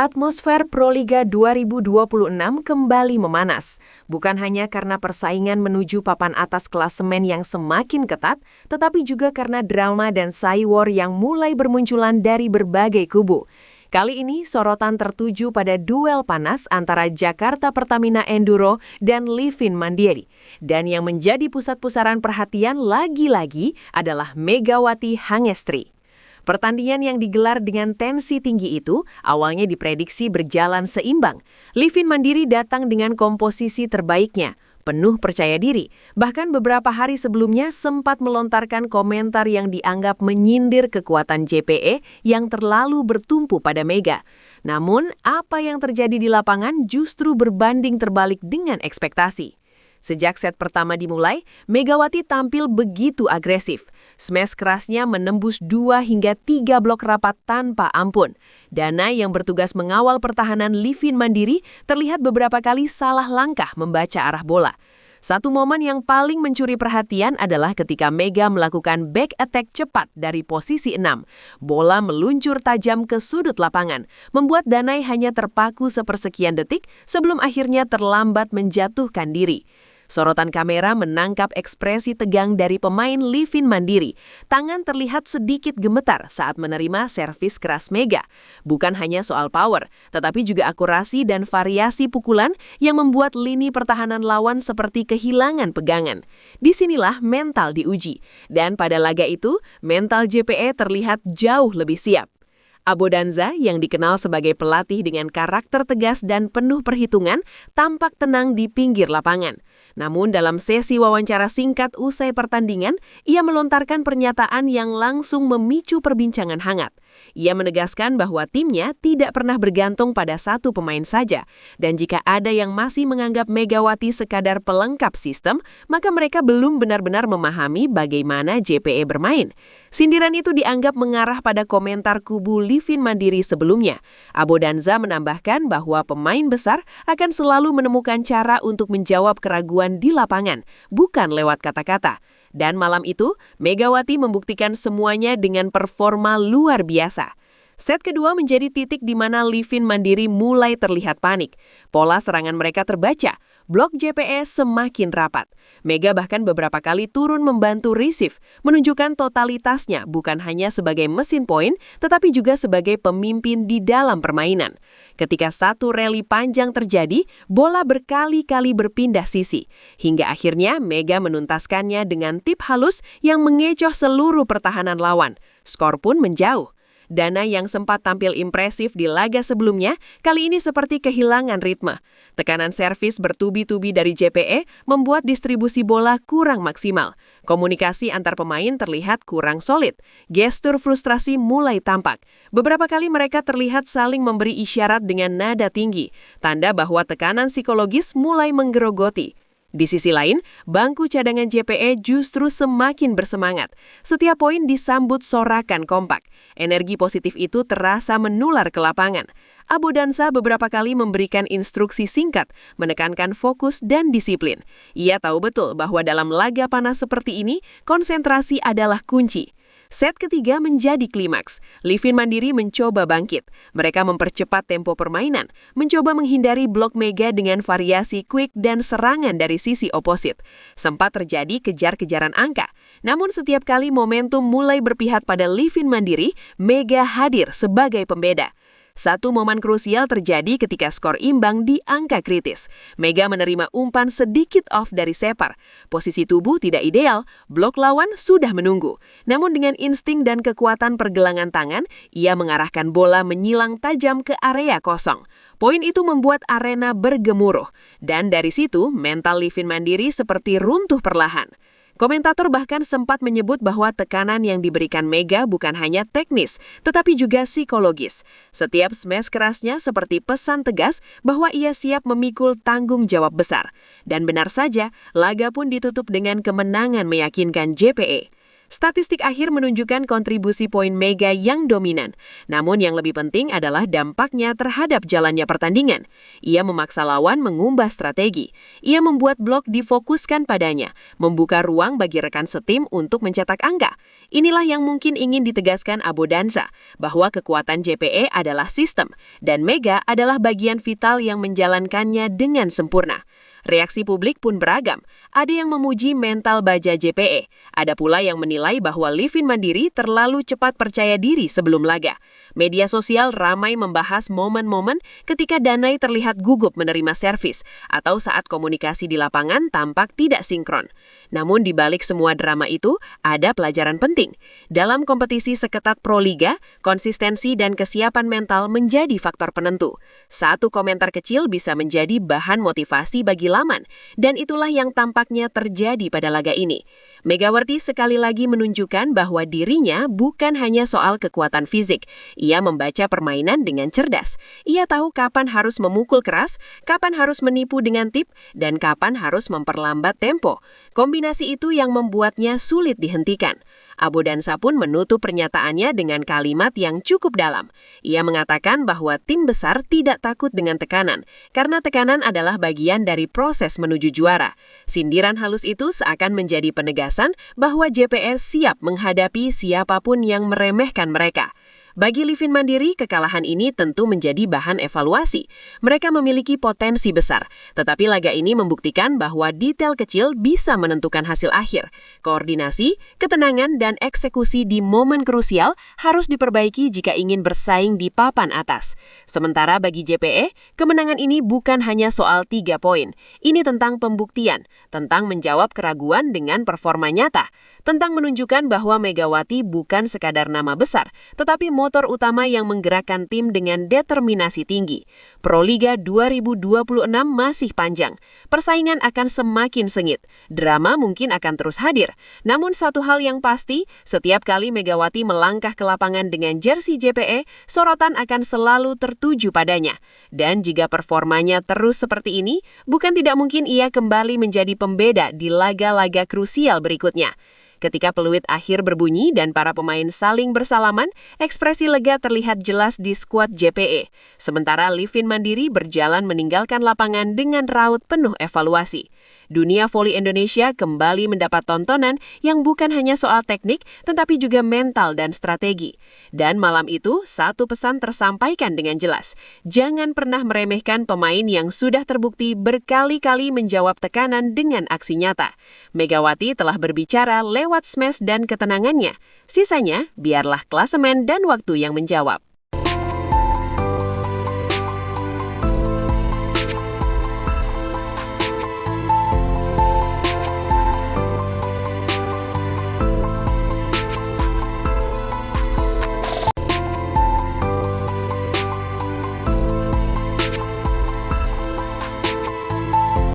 Atmosfer Proliga 2026 kembali memanas. Bukan hanya karena persaingan menuju papan atas klasemen yang semakin ketat, tetapi juga karena drama dan cywar yang mulai bermunculan dari berbagai kubu. Kali ini sorotan tertuju pada duel panas antara Jakarta Pertamina Enduro dan Livin Mandiri. Dan yang menjadi pusat-pusaran perhatian lagi-lagi adalah Megawati Hangestri. Pertandingan yang digelar dengan tensi tinggi itu awalnya diprediksi berjalan seimbang. Livin Mandiri datang dengan komposisi terbaiknya, penuh percaya diri. Bahkan beberapa hari sebelumnya sempat melontarkan komentar yang dianggap menyindir kekuatan JPE yang terlalu bertumpu pada Mega. Namun, apa yang terjadi di lapangan justru berbanding terbalik dengan ekspektasi. Sejak set pertama dimulai, Megawati tampil begitu agresif. Smash kerasnya menembus 2 hingga 3 blok rapat tanpa ampun. Dana yang bertugas mengawal pertahanan Livin Mandiri terlihat beberapa kali salah langkah membaca arah bola. Satu momen yang paling mencuri perhatian adalah ketika Mega melakukan back attack cepat dari posisi 6. Bola meluncur tajam ke sudut lapangan, membuat Danai hanya terpaku sepersekian detik sebelum akhirnya terlambat menjatuhkan diri. Sorotan kamera menangkap ekspresi tegang dari pemain Livin Mandiri. Tangan terlihat sedikit gemetar saat menerima servis keras Mega. Bukan hanya soal power, tetapi juga akurasi dan variasi pukulan yang membuat lini pertahanan lawan seperti kehilangan pegangan. Disinilah mental diuji. Dan pada laga itu, mental JPE terlihat jauh lebih siap. Abodanza yang dikenal sebagai pelatih dengan karakter tegas dan penuh perhitungan tampak tenang di pinggir lapangan. Namun dalam sesi wawancara singkat usai pertandingan, ia melontarkan pernyataan yang langsung memicu perbincangan hangat. Ia menegaskan bahwa timnya tidak pernah bergantung pada satu pemain saja, dan jika ada yang masih menganggap Megawati sekadar pelengkap sistem, maka mereka belum benar-benar memahami bagaimana JPE bermain. Sindiran itu dianggap mengarah pada komentar kubu Livin Mandiri sebelumnya. Abodanza menambahkan bahwa pemain besar akan selalu menemukan cara untuk menjawab keraguan di lapangan, bukan lewat kata-kata. Dan malam itu, Megawati membuktikan semuanya dengan performa luar biasa. Set kedua menjadi titik di mana Livin Mandiri mulai terlihat panik. Pola serangan mereka terbaca, blok JPE semakin rapat. Mega bahkan beberapa kali turun membantu receive, menunjukkan totalitasnya bukan hanya sebagai mesin poin, tetapi juga sebagai pemimpin di dalam permainan. Ketika satu rally panjang terjadi, bola berkali-kali berpindah sisi. Hingga akhirnya Mega menuntaskannya dengan tip halus yang mengecoh seluruh pertahanan lawan. Skor pun menjauh. Dana yang sempat tampil impresif di laga sebelumnya, kali ini seperti kehilangan ritme. Tekanan servis bertubi-tubi dari JPE membuat distribusi bola kurang maksimal. Komunikasi antar pemain terlihat kurang solid. Gestur frustrasi mulai tampak. Beberapa kali mereka terlihat saling memberi isyarat dengan nada tinggi, tanda bahwa tekanan psikologis mulai menggerogoti. Di sisi lain, bangku cadangan JPE justru semakin bersemangat. Setiap poin disambut sorakan kompak. Energi positif itu terasa menular ke lapangan. Abodanza beberapa kali memberikan instruksi singkat, menekankan fokus dan disiplin. Ia tahu betul bahwa dalam laga panas seperti ini, konsentrasi adalah kunci. Set ketiga menjadi klimaks. Livin Mandiri mencoba bangkit. Mereka mempercepat tempo permainan, mencoba menghindari blok Mega dengan variasi quick dan serangan dari sisi oposit. Sempat terjadi kejar-kejaran angka. Namun setiap kali momentum mulai berpihak pada Livin Mandiri, Mega hadir sebagai pembeda. Satu momen krusial terjadi ketika skor imbang di angka kritis. Mega menerima umpan sedikit off dari Separ. Posisi tubuh tidak ideal, blok lawan sudah menunggu. Namun dengan insting dan kekuatan pergelangan tangan, ia mengarahkan bola menyilang tajam ke area kosong. Poin itu membuat arena bergemuruh. Dan dari situ, mental Livin Mandiri seperti runtuh perlahan. Komentator bahkan sempat menyebut bahwa tekanan yang diberikan Mega bukan hanya teknis, tetapi juga psikologis. Setiap smash kerasnya seperti pesan tegas bahwa ia siap memikul tanggung jawab besar. Dan benar saja, laga pun ditutup dengan kemenangan meyakinkan JPE. Statistik akhir menunjukkan kontribusi poin Mega yang dominan. Namun yang lebih penting adalah dampaknya terhadap jalannya pertandingan. Ia memaksa lawan mengubah strategi. Ia membuat blok difokuskan padanya, membuka ruang bagi rekan setim untuk mencetak angka. Inilah yang mungkin ingin ditegaskan Abodansa, bahwa kekuatan JPE adalah sistem, dan Mega adalah bagian vital yang menjalankannya dengan sempurna. Reaksi publik pun beragam. Ada yang memuji mental baja JPE. Ada pula yang menilai bahwa Livin Mandiri terlalu cepat percaya diri sebelum laga. Media sosial ramai membahas momen-momen ketika Danai terlihat gugup menerima servis atau saat komunikasi di lapangan tampak tidak sinkron. Namun di balik semua drama itu, ada pelajaran penting. Dalam kompetisi seketat Proliga, konsistensi dan kesiapan mental menjadi faktor penentu. Satu komentar kecil bisa menjadi bahan motivasi bagi laman, dan itulah yang tampaknya terjadi pada laga ini. Megawati sekali lagi menunjukkan bahwa dirinya bukan hanya soal kekuatan fisik. Ia membaca permainan dengan cerdas. Ia tahu kapan harus memukul keras, kapan harus menipu dengan tip, dan kapan harus memperlambat tempo. Kombinasi itu yang membuatnya sulit dihentikan. Abodansa pun menutup pernyataannya dengan kalimat yang cukup dalam. Ia mengatakan bahwa tim besar tidak takut dengan tekanan, karena tekanan adalah bagian dari proses menuju juara. Sindiran halus itu seakan menjadi penegasan bahwa JPE siap menghadapi siapapun yang meremehkan mereka. Bagi Livin Mandiri, kekalahan ini tentu menjadi bahan evaluasi. Mereka memiliki potensi besar, tetapi laga ini membuktikan bahwa detail kecil bisa menentukan hasil akhir. Koordinasi, ketenangan, dan eksekusi di momen krusial harus diperbaiki jika ingin bersaing di papan atas. Sementara bagi JPE, kemenangan ini bukan hanya soal 3 poin. Ini tentang pembuktian, tentang menjawab keraguan dengan performa nyata, tentang menunjukkan bahwa Megawati bukan sekadar nama besar, tetapi motor utama yang menggerakkan tim dengan determinasi tinggi. Proliga 2026 masih panjang. Persaingan akan semakin sengit. Drama mungkin akan terus hadir. Namun satu hal yang pasti, setiap kali Megawati melangkah ke lapangan dengan jersey JPE, sorotan akan selalu tertuju padanya. Dan jika performanya terus seperti ini, bukan tidak mungkin ia kembali menjadi pembeda di laga-laga krusial berikutnya. Ketika peluit akhir berbunyi dan para pemain saling bersalaman, ekspresi lega terlihat jelas di skuad JPE. Sementara Livin Mandiri berjalan meninggalkan lapangan dengan raut penuh evaluasi. Dunia voli Indonesia kembali mendapat tontonan yang bukan hanya soal teknik, tetapi juga mental dan strategi. Dan malam itu, satu pesan tersampaikan dengan jelas. Jangan pernah meremehkan pemain yang sudah terbukti berkali-kali menjawab tekanan dengan aksi nyata. Megawati telah berbicara lewat smash dan ketenangannya. Sisanya, biarlah klasemen dan waktu yang menjawab.